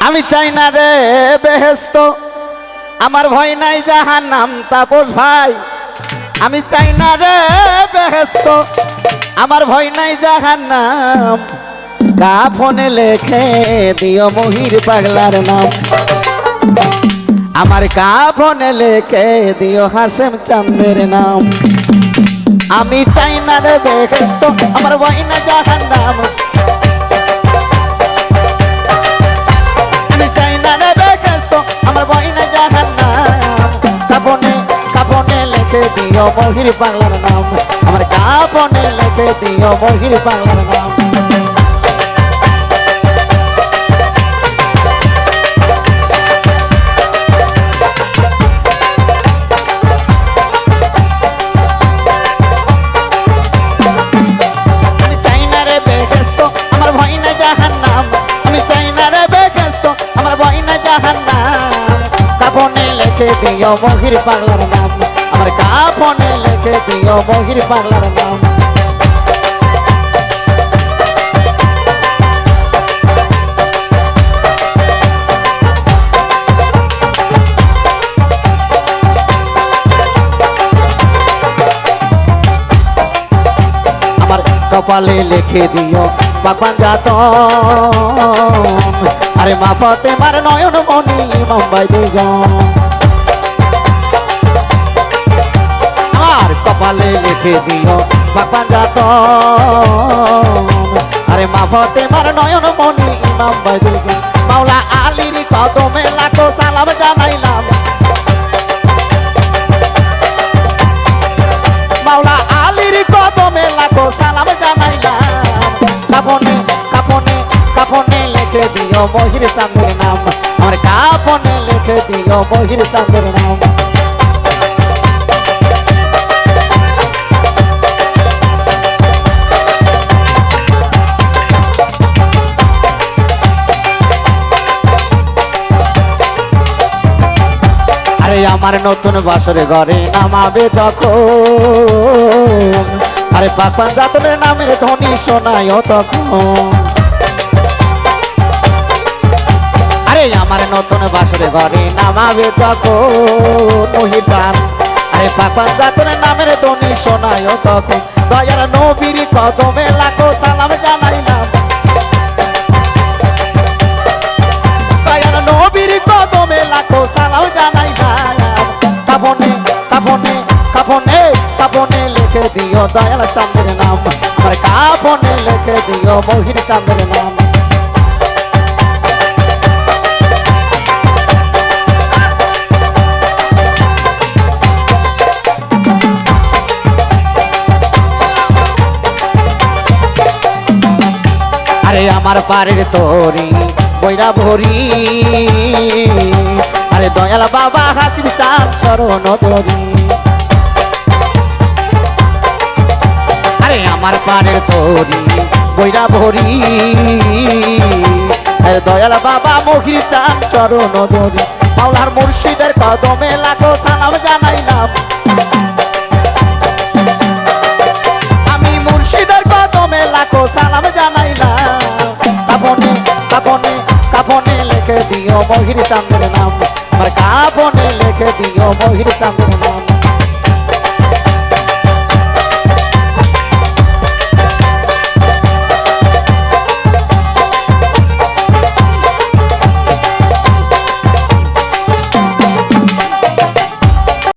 আমি চাই না রে বেহেস্ত, আমার ভয় নাই জাহান্নাম। তাপস ভাই, আমি চাই না রে বেহেস্ত, আমার ভয় নাই জাহান্নাম। কাফনে লেখে দিও মহির পাগলার নাম, আমার কাফনে লেখে দিও হাশেম চাঁদের নাম। আমি চাই না রে বেহেস্ত, আমার ভয় নাই জাহান্নাম। আমি চাই না রে বেহেস্ত, আমার ভয় নাই জাহান্নাম। কাফনে কাফনে লেখে দিও মহির পাগলার নাম, আমার কাফনে লেখে দিও মহির পাগলার নাম। কাফনে লেখে দিও মহির পাগলার নাম, আমার কাফনে লেখে দিও মহির পাগলার নাম। আমার কপালে লিখে দিও পাকবান জাতন, আরে মা ফাতেমার নয়ন মনি মুম্বাই দুজন। আমার কপালে লিখে দিও পাকবান জাতন, আরে মা ফাতেমার নয়ন মনি মুম্বাই দুজন। মাওলা আলীর কদমে লাখো সালাম জানাইলাম, মাওলা আলীর কদমে লাখো সালাম জানাইলাম। কাফনে কাফনে কাফনে লেখে দিও মহির চাঁদের নাম, আমার কাফনে লেখে দিও মহির চাঁদের নাম। আরে আমার নতুন বাসরে ঘরে নামাবে যখন, আরে পাকবান জাতনের নামের ধ্বনি শোনায় তখন। আরে আমার নতুন বাসরে ঘরে নামাবে তখন মহির গান, আরে পাকবান জাতনের নামের ধ্বনি শোনায় তখন। দয়ার নবীর কদমে লাখো সালাম জানাইলাম, দয়ার নবীর কদমে লাখো সালাম জানাইলাম। কাফনে কাফনে কাফনে কাফনে লিখে দিও দয়াল চাঁদের নাম, আমার কাফনে লিখে দিও মহির চাঁদের নাম। আরে আমার পারের তোরি বৈরা ভরি, আরে দয়াল বাবা হাসির চাঁদ চরণ ধরি। আরে আমার পারের তোরি বৈরা ভরি, আরে দয়াল বাবা মহির চাঁদ চরণ ধরি। মাওলার মুর্শিদের কদমে লাখো সালাম জানাইলাম, আমি মুর্শিদের কদমে লাখো সালাম জানাইলাম। কাফনে কাফনে কাফনে লেখে দিও মহির চাঁদের নাম, আমার কাফনে লেখে দিও মহির চাঁদের নাম।